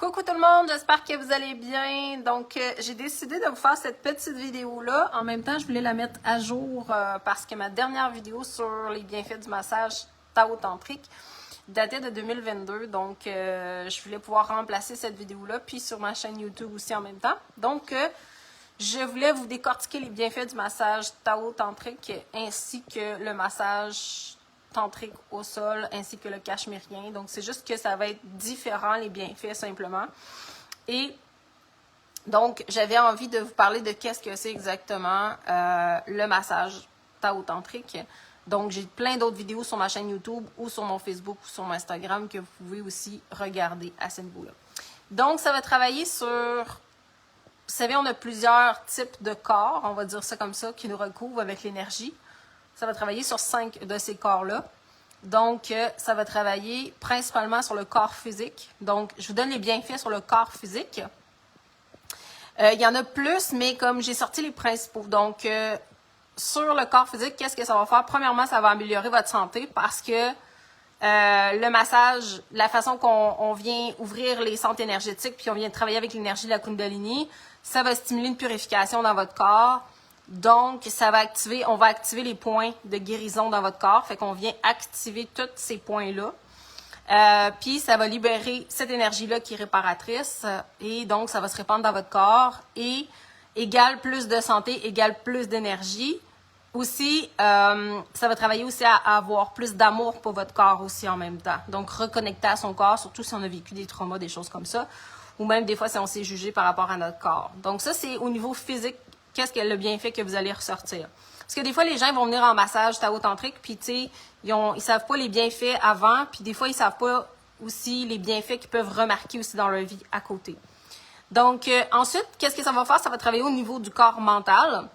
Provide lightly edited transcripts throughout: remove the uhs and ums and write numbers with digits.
Coucou tout le monde, j'espère que vous allez bien. Donc, j'ai décidé de vous faire cette petite vidéo-là. En même temps, je voulais la mettre à jour parce que ma dernière vidéo sur les bienfaits du massage Tao-tantrique datait de 2022. Donc, je voulais pouvoir remplacer cette vidéo-là, puis sur ma chaîne YouTube aussi en même temps. Donc, je voulais vous décortiquer les bienfaits du massage Tao-tantrique ainsi que le massage tantrique au sol ainsi que le cachemérien. Donc, c'est juste que ça va être différent, les bienfaits, simplement. Et donc, j'avais envie de vous parler de qu'est-ce que c'est exactement le massage Tao-tantrique. Donc, j'ai plein d'autres vidéos sur ma chaîne YouTube ou sur mon Facebook ou sur mon Instagram que vous pouvez aussi regarder à ce niveau-là. Donc, ça va travailler sur... Vous savez, on a plusieurs types de corps, on va dire ça comme ça, qui nous recouvrent avec l'énergie. Ça va travailler sur 5 de ces corps-là. Donc, ça va travailler principalement sur le corps physique. Donc, je vous donne les bienfaits sur le corps physique. Il y en a plus, mais comme j'ai sorti les principaux. Donc, sur le corps physique, qu'est-ce que ça va faire? Premièrement, ça va améliorer votre santé parce que le massage, la façon qu'on vient ouvrir les centres énergétiques, puis on vient travailler avec l'énergie de la Kundalini, ça va stimuler une purification dans votre corps. Donc, ça va activer, on va activer les points de guérison dans votre corps. Fait qu'on vient activer tous ces points-là. Puis, ça va libérer cette énergie-là qui est réparatrice. Et donc, ça va se répandre dans votre corps. Et égale plus de santé, égale plus d'énergie. Aussi, ça va travailler aussi à avoir plus d'amour pour votre corps aussi en même temps. Donc, reconnecter à son corps, surtout si on a vécu des traumas, des choses comme ça. Ou même des fois si on s'est jugé par rapport à notre corps. Donc, ça, c'est au niveau physique. Qu'est-ce que le bienfait que vous allez ressortir? Parce que des fois, les gens vont venir en massage Tao-tantrique, puis tu sais, ils savent pas les bienfaits avant, puis des fois, ils savent pas aussi les bienfaits qu'ils peuvent remarquer aussi dans leur vie à côté. Donc, ensuite, qu'est-ce que ça va faire? Ça va travailler au niveau du corps mental.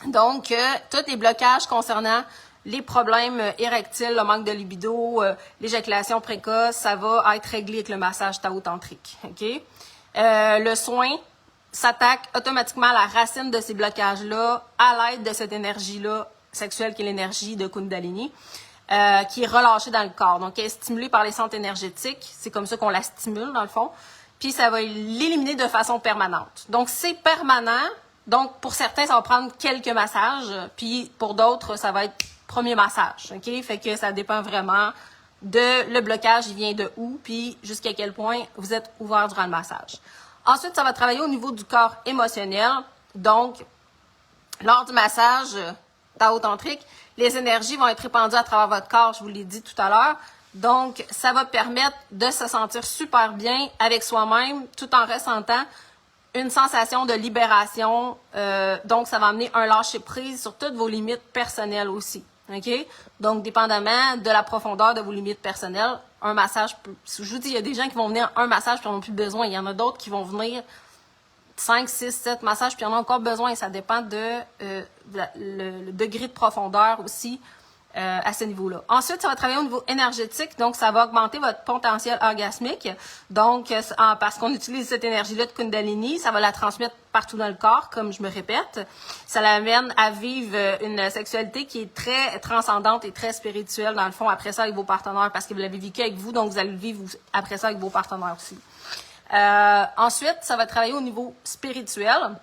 Donc, tous les blocages concernant les problèmes érectiles, le manque de libido, l'éjaculation précoce, ça va être réglé avec le massage Tao-tantrique. OK? Le soin s'attaque automatiquement à la racine de ces blocages-là à l'aide de cette énergie-là sexuelle qui est l'énergie de Kundalini, qui est relâchée dans le corps. Donc, elle est stimulée par les centres énergétiques. C'est comme ça qu'on la stimule, dans le fond. Puis, ça va l'éliminer de façon permanente. Donc, c'est permanent. Donc, pour certains, ça va prendre quelques massages. Puis, pour d'autres, ça va être premier massage. OK? Fait que ça dépend vraiment de le blocage, il vient de où, puis jusqu'à quel point vous êtes ouvert durant le massage. Ensuite, ça va travailler au niveau du corps émotionnel. Donc, lors du massage Tao-tantrique, les énergies vont être répandues à travers votre corps, je vous l'ai dit tout à l'heure. Donc, ça va permettre de se sentir super bien avec soi-même tout en ressentant une sensation de libération. Donc, ça va amener un lâcher-prise sur toutes vos limites personnelles aussi. OK? Donc, dépendamment de la profondeur de vos limites personnelles, un massage peut... Je vous dis, il y a des gens qui vont venir un massage puis ils n'en ont plus besoin. Il y en a d'autres qui vont venir 5, 6, 7 massages puis ils en ont encore besoin. Ça dépend de le degré de profondeur aussi à ce niveau-là. Ensuite, ça va travailler au niveau énergétique. Donc, ça va augmenter votre potentiel orgasmique. Donc, parce qu'on utilise cette énergie-là de Kundalini, ça va la transmettre partout dans le corps, comme je me répète. Ça l'amène à vivre une sexualité qui est très transcendante et très spirituelle, dans le fond, après ça avec vos partenaires, parce que vous l'avez vécu avec vous, donc vous allez le vivre après ça avec vos partenaires aussi. Ensuite, ça va travailler au niveau spirituel,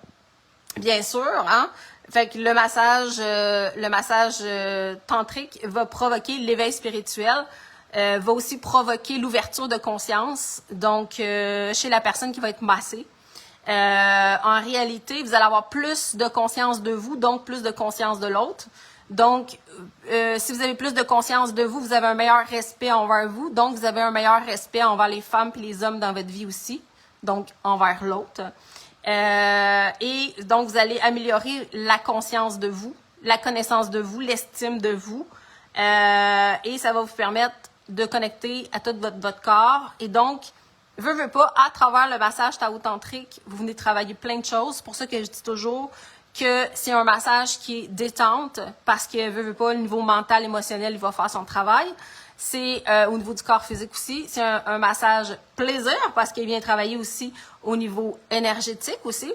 bien sûr, hein. Fait que le massage tantrique va provoquer l'éveil spirituel, va aussi provoquer l'ouverture de conscience, donc chez la personne qui va être massée. En réalité, vous allez avoir plus de conscience de vous, donc plus de conscience de l'autre. Donc, si vous avez plus de conscience de vous, vous avez un meilleur respect envers vous, donc vous avez un meilleur respect envers les femmes et les hommes dans votre vie aussi, donc envers l'autre. Et donc, vous allez améliorer la conscience de vous, la connaissance de vous, l'estime de vous. Et ça va vous permettre de connecter à tout votre corps. Et donc, veux pas, à travers le massage Tao-tantrique, vous venez travailler plein de choses. C'est pour ça que je dis toujours que c'est un massage qui est détente, parce que veux pas, le niveau mental, émotionnel, il va faire son travail. C'est au niveau du corps physique aussi. C'est un massage plaisir parce qu'il vient travailler aussi au niveau énergétique aussi.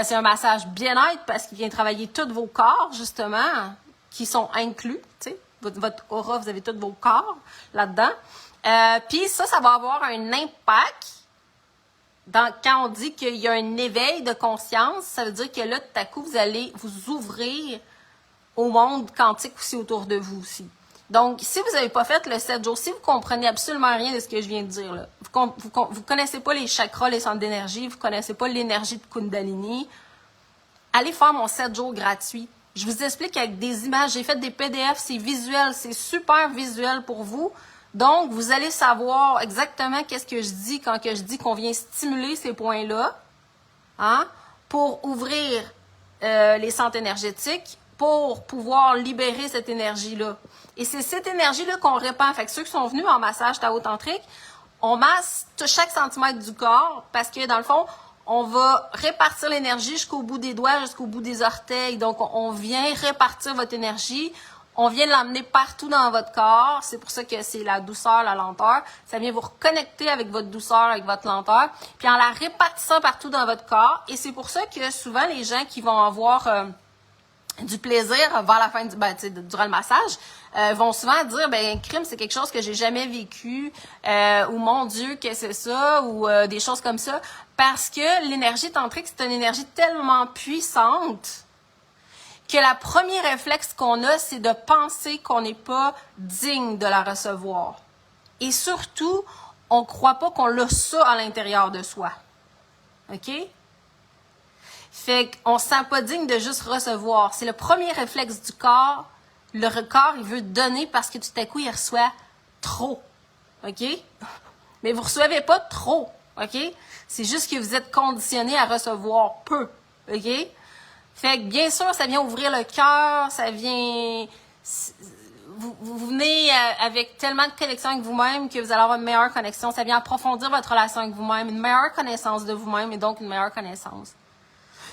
C'est un massage bien-être parce qu'il vient travailler tous vos corps, justement, qui sont inclus. Tu sais, votre aura, vous avez tous vos corps là-dedans. Puis ça va avoir un impact quand on dit qu'il y a un éveil de conscience, ça veut dire que là, tout à coup, vous allez vous ouvrir au monde quantique aussi autour de vous aussi. Donc, si vous n'avez pas fait le 7 jours, si vous comprenez absolument rien de ce que je viens de dire, là, vous connaissez pas les chakras, les centres d'énergie, vous connaissez pas l'énergie de Kundalini, allez faire mon 7 jours gratuit. Je vous explique avec des images, j'ai fait des PDF, c'est visuel, c'est super visuel pour vous. Donc, vous allez savoir exactement qu'est-ce que je dis quand que je dis qu'on vient stimuler ces points-là, hein, pour ouvrir les centres énergétiques, pour pouvoir libérer cette énergie-là. Et c'est cette énergie-là qu'on répand. Fait que ceux qui sont venus en massage Tao-tantrique, on masse chaque centimètre du corps parce que, dans le fond, on va répartir l'énergie jusqu'au bout des doigts, jusqu'au bout des orteils. Donc, on vient répartir votre énergie. On vient l'emmener partout dans votre corps. C'est pour ça que c'est la douceur, la lenteur. Ça vient vous reconnecter avec votre douceur, avec votre lenteur. Puis en la répartissant partout dans votre corps. Et c'est pour ça que souvent, les gens qui vont avoir du plaisir vers la fin durant le massage, vont souvent dire, crime, c'est quelque chose que j'ai jamais vécu, ou mon Dieu, que c'est ça, ou des choses comme ça. Parce que l'énergie tantrique, c'est une énergie tellement puissante que le premier réflexe qu'on a, c'est de penser qu'on n'est pas digne de la recevoir. Et surtout, on ne croit pas qu'on a ça à l'intérieur de soi. OK? Fait qu'on ne se sent pas digne de juste recevoir. C'est le premier réflexe du corps. Le corps, il veut donner parce que tout à coup, il reçoit trop. OK? Mais vous ne recevez pas trop. OK? C'est juste que vous êtes conditionné à recevoir peu. OK? Fait que bien sûr, ça vient ouvrir le cœur, ça vient... Vous venez avec tellement de connexion avec vous-même que vous allez avoir une meilleure connexion. Ça vient approfondir votre relation avec vous-même, une meilleure connaissance de vous-même et donc une meilleure connaissance.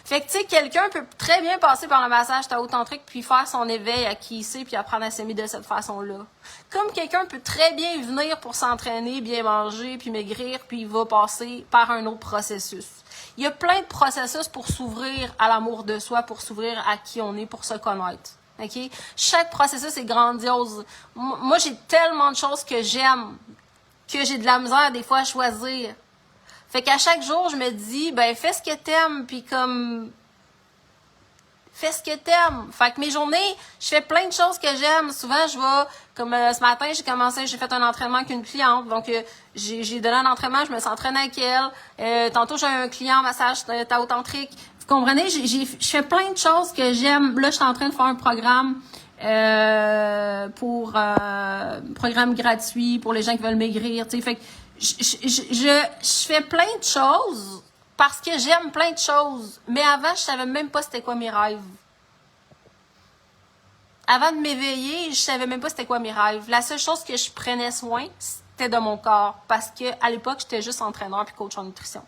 Fait que, tu sais, quelqu'un peut très bien passer par le massage Tao-tantrique puis faire son éveil à qui il sait puis apprendre à s'aimer de cette façon-là. Comme quelqu'un peut très bien venir pour s'entraîner, bien manger puis maigrir puis il va passer par un autre processus. Il y a plein de processus pour s'ouvrir à l'amour de soi, pour s'ouvrir à qui on est, pour se connaître. OK? Chaque processus est grandiose. Moi, j'ai tellement de choses que j'aime que j'ai de la misère des fois à choisir. Fait qu'à chaque jour, je me dis, fais ce que t'aimes, puis fais ce que t'aimes. Fait que mes journées, je fais plein de choses que j'aime. Souvent, je vais, comme ce matin, j'ai fait un entraînement avec une cliente. Donc, j'ai donné un entraînement, je me suis entraînée avec elle. Tantôt, j'ai un client en massage Tao-tantrique. Vous comprenez? Je fais plein de choses que j'aime. Là, je suis en train de faire un programme programme gratuit pour les gens qui veulent maigrir. Tu sais, fait que je fais plein de choses parce que j'aime plein de choses. Mais avant, je savais même pas c'était quoi mes rêves. Avant de m'éveiller, je savais même pas c'était quoi mes rêves. La seule chose que je prenais soin, c'était de mon corps. Parce que à l'époque, j'étais juste entraîneur puis coach en nutrition.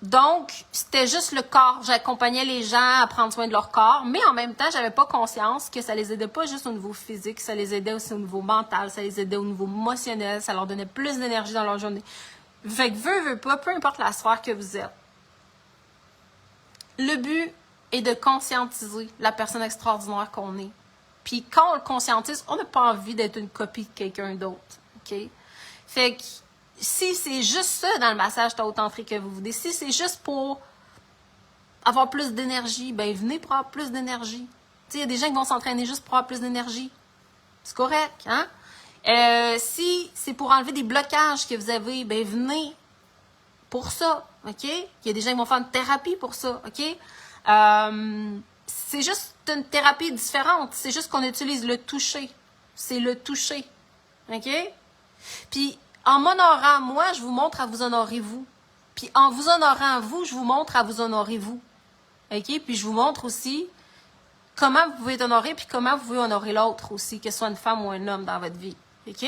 Donc, c'était juste le corps. J'accompagnais les gens à prendre soin de leur corps, mais en même temps, j'avais pas conscience que ça les aidait pas juste au niveau physique, ça les aidait aussi au niveau mental, ça les aidait au niveau émotionnel, ça leur donnait plus d'énergie dans leur journée. Fait que veut pas, peu importe la sphère que vous êtes. Le but est de conscientiser la personne extraordinaire qu'on est. Puis quand on le conscientise, on n'a pas envie d'être une copie de quelqu'un d'autre. OK? Fait que si c'est juste ça dans le massage Tao-tantrique que vous voulez, si c'est juste pour avoir plus d'énergie, venez pour avoir plus d'énergie. Il y a des gens qui vont s'entraîner juste pour avoir plus d'énergie. C'est correct, hein? Si c'est pour enlever des blocages que vous avez, venez pour ça, OK? Il y a des gens qui vont faire une thérapie pour ça, OK? C'est juste une thérapie différente. C'est juste qu'on utilise le toucher. C'est le toucher, OK? Puis, en m'honorant moi, je vous montre à vous honorer vous. Puis en vous honorant vous, je vous montre à vous honorer vous. OK? Puis je vous montre aussi comment vous pouvez être honoré, puis comment vous pouvez honorer l'autre aussi, que ce soit une femme ou un homme dans votre vie. OK?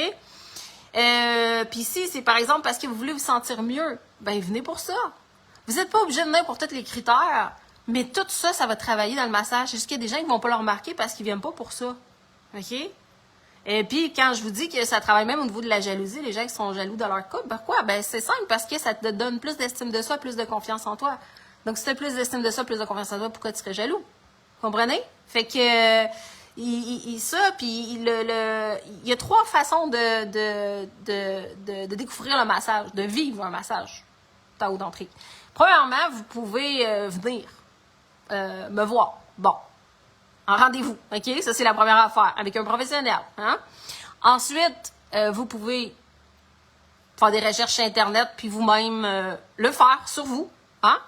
Puis si c'est par exemple parce que vous voulez vous sentir mieux, venez pour ça. Vous n'êtes pas obligé de venir pour tous les critères, mais tout ça, ça va travailler dans le massage. C'est juste qu'il y a des gens qui ne vont pas le remarquer parce qu'ils ne viennent pas pour ça. OK? Et puis, quand je vous dis que ça travaille même au niveau de la jalousie, les gens qui sont jaloux dans leur couple, pourquoi? C'est simple, parce que ça te donne plus d'estime de soi, plus de confiance en toi. Donc, si tu as plus d'estime de soi, plus de confiance en toi, pourquoi tu serais jaloux? Comprenez? Fait que Puis il y a 3 façons de découvrir le massage, de vivre un massage Tao tantrique. Premièrement, vous pouvez venir me voir. Bon, en rendez-vous, OK? Ça, c'est la première affaire, avec un professionnel. Hein? Ensuite, vous pouvez faire des recherches sur Internet, puis vous-même le faire sur vous. Hein?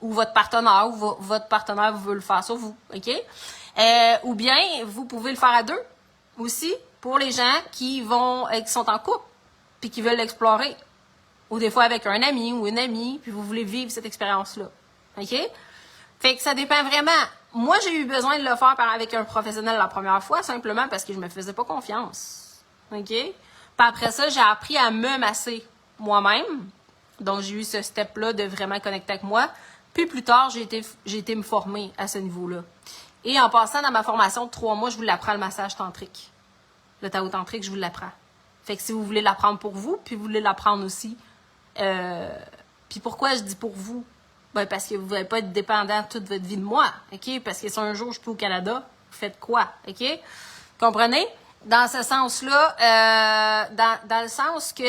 Ou votre partenaire, ou votre partenaire veut le faire sur vous. OK? Ou bien, vous pouvez le faire à 2 aussi, pour les gens qui sont en couple, puis qui veulent l'explorer. Ou des fois avec un ami ou une amie, puis vous voulez vivre cette expérience-là. OK? Fait que ça dépend vraiment. Moi, j'ai eu besoin de le faire avec un professionnel la première fois, simplement parce que je me faisais pas confiance. OK? Puis après ça, j'ai appris à me masser moi-même. Donc, j'ai eu ce step-là de vraiment connecter avec moi. Puis plus tard, j'ai été me former à ce niveau-là. Et en passant dans ma formation de 3 mois, je vous l'apprends le massage tantrique. Le Tao tantrique, je vous l'apprends. Fait que si vous voulez l'apprendre pour vous, puis vous voulez l'apprendre aussi. Puis pourquoi je dis pour vous? Ben parce que vous ne n'allez pas être dépendant toute votre vie de moi. OK? Parce que si un jour je suis plus au Canada, vous faites quoi? OK? Comprenez? Dans ce sens-là, dans le sens que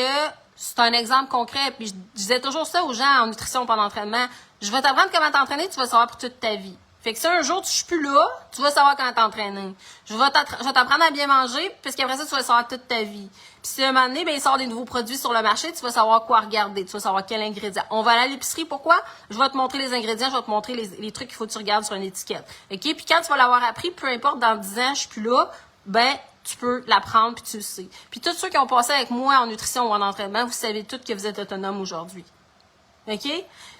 c'est un exemple concret. Puis je disais toujours ça aux gens en nutrition pendant l'entraînement. Je vais t'apprendre comment t'entraîner, tu vas savoir pour toute ta vie. Fait que si un jour tu ne suis plus là, tu vas savoir comment t'entraîner. Je vais t'apprendre à bien manger, puisqu'après ça, tu vas savoir toute ta vie. Puis si à un moment donné, il sort des nouveaux produits sur le marché, tu vas savoir quoi regarder, tu vas savoir quel ingrédient. On va aller à l'épicerie, pourquoi? Je vais te montrer les ingrédients, je vais te montrer les trucs qu'il faut que tu regardes sur une étiquette. OK? Puis quand tu vas l'avoir appris, peu importe, dans 10 ans, je suis plus là, tu peux l'apprendre puis tu le sais. Puis tous ceux qui ont passé avec moi en nutrition ou en entraînement, vous savez tous que vous êtes autonome aujourd'hui. OK?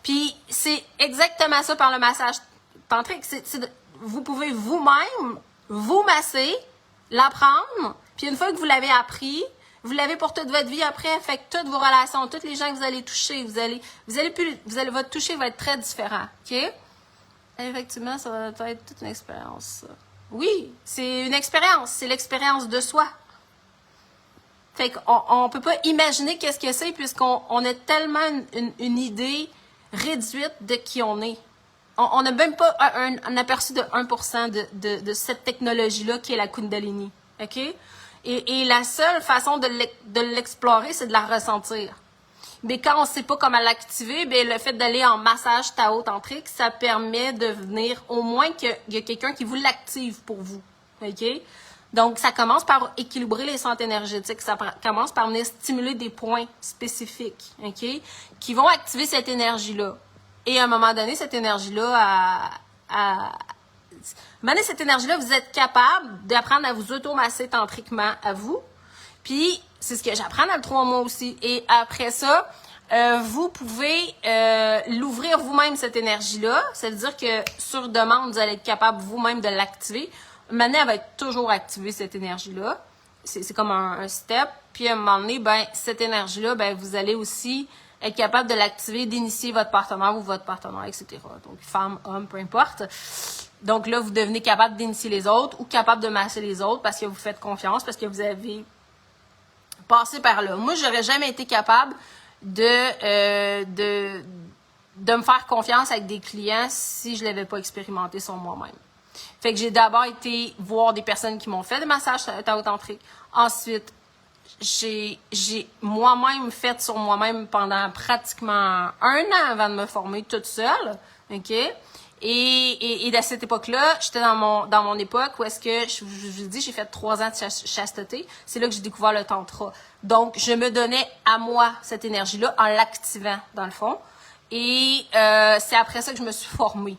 Puis c'est exactement ça par le massage tantrique. Vous pouvez vous-même vous masser, l'apprendre, puis une fois que vous l'avez appris, vous l'avez pour toute votre vie après. Fait que toutes vos relations, tous les gens que vous allez toucher, votre toucher va être très différent. OK? Effectivement, ça va être toute une expérience, ça. Oui, c'est une expérience. C'est l'expérience de soi. Fait qu'on ne peut pas imaginer qu'est-ce que c'est puisqu'on a tellement une idée réduite de qui on est. On n'a même pas un aperçu de 1% de cette technologie-là qui est la Kundalini. OK? Et la seule façon de l'explorer, c'est de la ressentir. Mais quand on ne sait pas comment l'activer, le fait d'aller en massage Tao tantrique, ça permet de venir, au moins qu'il y a quelqu'un qui vous l'active pour vous. OK? Donc, ça commence par équilibrer les centres énergétiques. Ça commence par venir stimuler des points spécifiques, OK? Qui vont activer cette énergie-là. Et à un moment donné, cette énergie-là, cette énergie-là, vous êtes capable d'apprendre à vous automasser tantriquement à vous. Puis, c'est ce que j'apprends dans le 3 mois aussi. Et après ça, vous pouvez l'ouvrir vous-même, cette énergie-là. C'est-à-dire que sur demande, vous allez être capable vous-même de l'activer. Maintenant, elle va être toujours activée, cette énergie-là. C'est comme un step. Puis, à un moment donné, cette énergie-là, vous allez aussi être capable de l'activer, d'initier votre partenaire ou votre partenaire, etc. Donc, femme, homme, peu importe. Donc là, vous devenez capable d'initier les autres ou capable de masser les autres parce que vous faites confiance, parce que vous avez passé par là. Moi, j'aurais jamais été capable de me faire confiance avec des clients si je ne l'avais pas expérimenté sur moi-même. Fait que j'ai d'abord été voir des personnes qui m'ont fait des massages Tao tantrique. Ensuite, j'ai moi-même fait sur moi-même pendant pratiquement 1 an avant de me former toute seule. OK? Et à cette époque-là, j'étais dans mon époque où est-ce que, je vous dis, j'ai fait 3 ans de chasteté. C'est là que j'ai découvert le tantra. Donc, je me donnais à moi cette énergie-là en l'activant, dans le fond. Et c'est après ça que je me suis formée.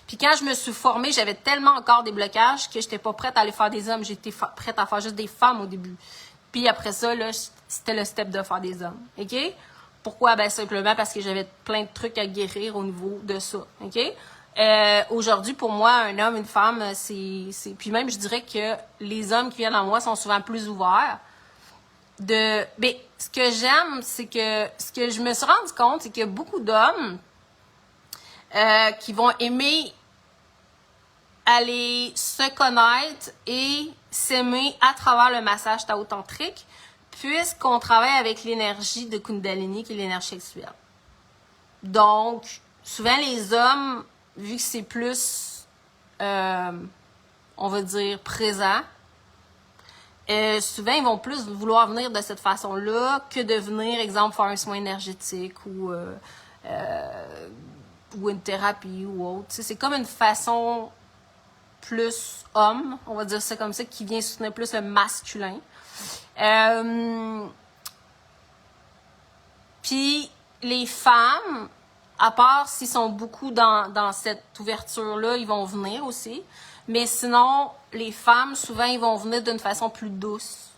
Puis quand je me suis formée, j'avais tellement encore des blocages que j'étais pas prête à aller faire des hommes. J'étais prête à faire juste des femmes au début. Puis après ça, là, c'était le step de faire des hommes. OK? Pourquoi? Simplement parce que j'avais plein de trucs à guérir au niveau de ça. OK? Aujourd'hui, pour moi, un homme, une femme, c'est... Puis même, je dirais que les hommes qui viennent à moi sont souvent plus ouverts. Ce que j'aime, c'est que... Ce que je me suis rendu compte, c'est qu'il y a beaucoup d'hommes qui vont aimer aller se connaître et s'aimer à travers le massage Tao tantrique, puisqu'on travaille avec l'énergie de Kundalini, qui est l'énergie sexuelle. Donc, souvent les hommes, vu que c'est plus on va dire, présent, souvent, ils vont plus vouloir venir de cette façon-là que de venir, exemple, faire un soin énergétique ou une thérapie ou autre. Tu sais, c'est comme une façon plus homme, on va dire ça comme ça, qui vient soutenir plus le masculin. Puis les femmes, à part s'ils sont beaucoup dans cette ouverture-là, ils vont venir aussi. Mais sinon, les femmes, souvent, ils vont venir d'une façon plus douce.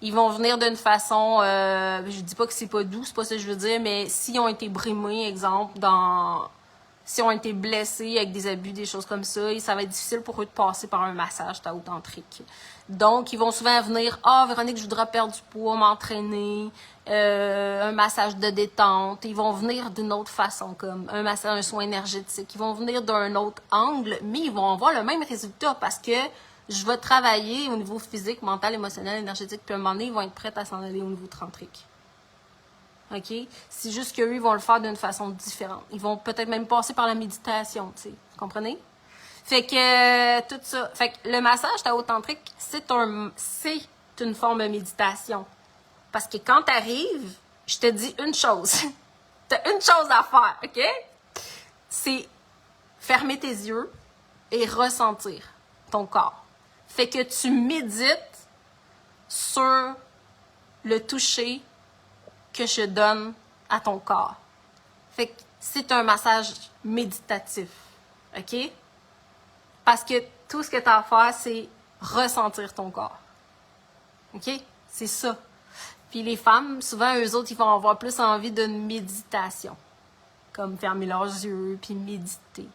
Ils vont venir d'une façon, je dis pas que c'est pas doux, c'est pas ça que je veux dire, mais s'ils ont été brimés, exemple, s'ils ont été blessés avec des abus, des choses comme ça, ça va être difficile pour eux de passer par un massage tao-tantrique. Donc, ils vont souvent venir, Véronique, je voudrais perdre du poids, m'entraîner, un massage de détente. Ils vont venir d'une autre façon, comme un massage, un soin énergétique. Ils vont venir d'un autre angle, mais ils vont avoir le même résultat parce que je vais travailler au niveau physique, mental, émotionnel, énergétique, puis à un moment donné, ils vont être prêts à s'en aller au niveau tantrique. OK? C'est juste qu'eux, ils vont le faire d'une façon différente. Ils vont peut-être même passer par la méditation, tu sais. Vous comprenez? Fait que, tout ça. Fait que le massage tao-tantrique, c'est une forme de méditation. Parce que quand t'arrives, je te dis une chose. T'as une chose à faire, OK? C'est fermer tes yeux et ressentir ton corps. Fait que tu médites sur le toucher que je donne à ton corps. Fait que c'est un massage méditatif, OK? Parce que tout ce que tu as à faire, c'est ressentir ton corps. OK? C'est ça. Puis les femmes, souvent, eux autres, ils vont avoir plus envie d'une méditation. Comme fermer leurs yeux, puis méditer.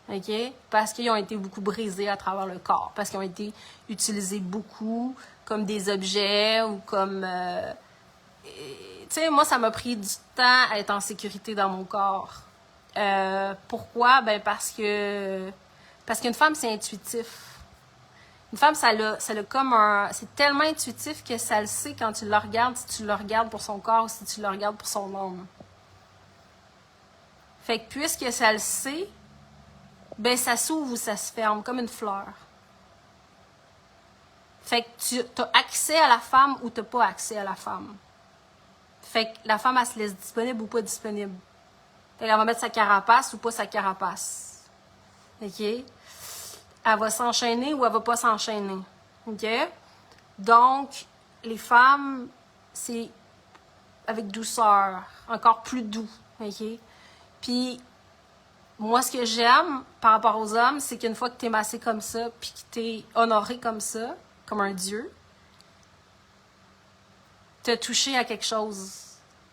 OK? Parce qu'ils ont été beaucoup brisés à travers le corps. Parce qu'ils ont été utilisés beaucoup comme des objets ou comme... tu sais, moi, ça m'a pris du temps à être en sécurité dans mon corps. Pourquoi? Ben parce qu'une femme, c'est intuitif. Une femme, ça l'a comme un... C'est tellement intuitif que ça le sait quand tu le regardes, si tu le regardes pour son corps ou si tu le regardes pour son âme. Fait que puisque ça le sait, ben ça s'ouvre ou ça se ferme, comme une fleur. Fait que tu as accès à la femme ou tu n'as pas accès à la femme. Fait que la femme, elle se laisse disponible ou pas disponible. Fait qu'elle va mettre sa carapace ou pas sa carapace. OK? Elle va s'enchaîner ou elle va pas s'enchaîner. OK? Donc, les femmes, c'est avec douceur, encore plus doux. OK? Puis, moi, ce que j'aime par rapport aux hommes, c'est qu'une fois que tu es massé comme ça, puis que tu es honoré comme ça, comme un dieu, tu as touché à quelque chose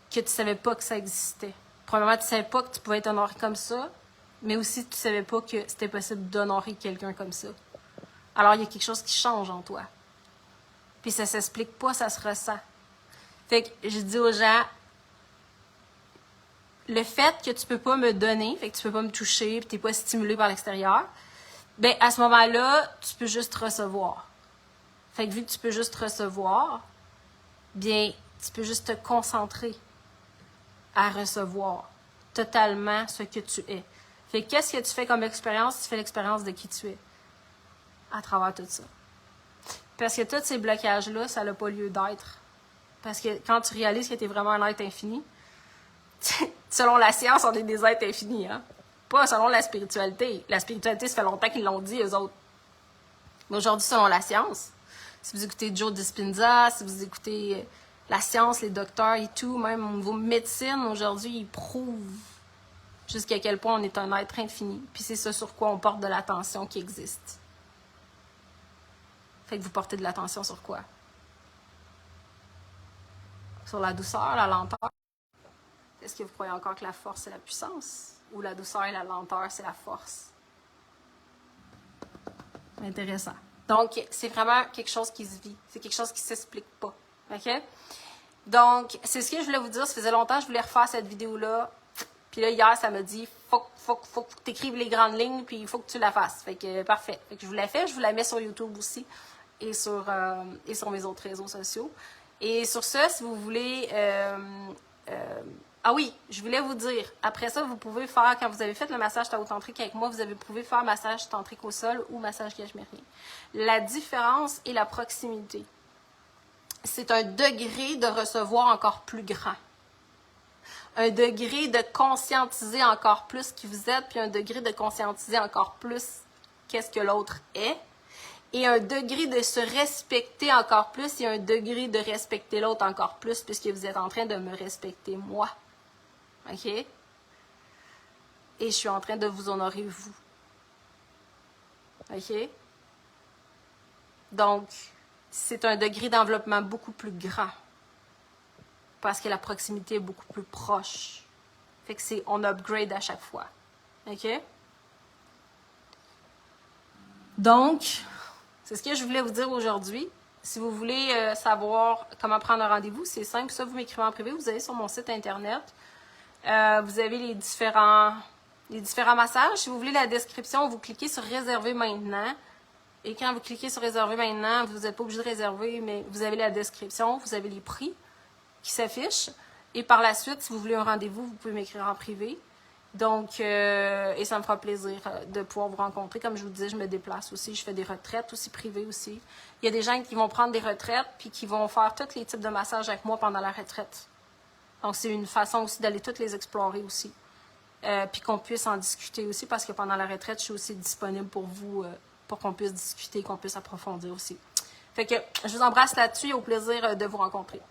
que tu savais pas que ça existait. Premièrement, tu savais pas que tu pouvais être honoré comme ça, mais aussi tu savais pas que c'était possible d'honorer quelqu'un comme ça. Alors, il y a quelque chose qui change en toi. Puis ça s'explique pas, ça se ressent. Fait que je dis aux gens, le fait que tu peux pas me donner, fait que tu peux pas me toucher, puis t'es pas stimulé par l'extérieur, ben à ce moment-là, tu peux juste recevoir. Fait que vu que tu peux juste recevoir, bien, tu peux juste te concentrer à recevoir totalement ce que tu es. Fait que qu'est-ce que tu fais comme expérience? Tu fais l'expérience de qui tu es à travers tout ça. Parce que tous ces blocages-là, ça n'a pas lieu d'être. Parce que quand tu réalises que tu es vraiment un être infini, selon la science, on est des êtres infinis, hein? Pas selon la spiritualité. La spiritualité, ça fait longtemps qu'ils l'ont dit, eux autres. Mais aujourd'hui, selon la science, si vous écoutez Joe Dispenza, si vous écoutez la science, les docteurs et tout, même au niveau médecine, aujourd'hui, ils prouvent jusqu'à quel point on est un être infini. Puis c'est ça sur quoi on porte de l'attention qui existe. Fait que vous portez de l'attention sur quoi? Sur la douceur, la lenteur? Est-ce que vous croyez encore que la force, c'est la puissance? Ou la douceur et la lenteur, c'est la force? Intéressant. Donc, c'est vraiment quelque chose qui se vit. C'est quelque chose qui ne s'explique pas. OK? Donc, c'est ce que je voulais vous dire. Ça faisait longtemps que je voulais refaire cette vidéo-là. Puis là, hier, ça m'a dit, faut que tu écrives les grandes lignes, puis il faut que tu la fasses. Fait que, parfait. Fait que je vous la fais. Je vous la mets sur YouTube aussi et sur mes autres réseaux sociaux. Et sur ce, si vous voulez Ah oui, je voulais vous dire, après ça, vous pouvez faire, quand vous avez fait le massage Tao-tantrique avec moi, vous pouvez faire massage tantrique au sol ou massage cachemérien. La différence est la proximité. C'est un degré de recevoir encore plus grand. Un degré de conscientiser encore plus qui vous êtes, puis un degré de conscientiser encore plus qu'est-ce que l'autre est. Et un degré de se respecter encore plus et un degré de respecter l'autre encore plus puisque vous êtes en train de me respecter moi. OK? Et je suis en train de vous honorer vous. OK? Donc, c'est un degré d'enveloppement beaucoup plus grand. Parce que la proximité est beaucoup plus proche. Fait que on upgrade à chaque fois. OK? Donc, c'est ce que je voulais vous dire aujourd'hui. Si vous voulez savoir comment prendre un rendez-vous, c'est simple. Ça, vous m'écrivez en privé. Vous allez sur mon site internet. Vous avez les différents massages. Si vous voulez la description, vous cliquez sur « Réserver maintenant ». Et quand vous cliquez sur « Réserver maintenant », vous n'êtes pas obligé de réserver, mais vous avez la description, vous avez les prix qui s'affichent. Et par la suite, si vous voulez un rendez-vous, vous pouvez m'écrire en privé. Donc, et ça me fera plaisir de pouvoir vous rencontrer. Comme je vous disais, je me déplace aussi. Je fais des retraites aussi privées aussi. Il y a des gens qui vont prendre des retraites puis qui vont faire tous les types de massages avec moi pendant la retraite. Donc, c'est une façon aussi d'aller toutes les explorer aussi. Puis qu'on puisse en discuter aussi parce que pendant la retraite, je suis aussi disponible pour vous, pour qu'on puisse discuter, qu'on puisse approfondir aussi. Fait que je vous embrasse là-dessus et au plaisir de vous rencontrer.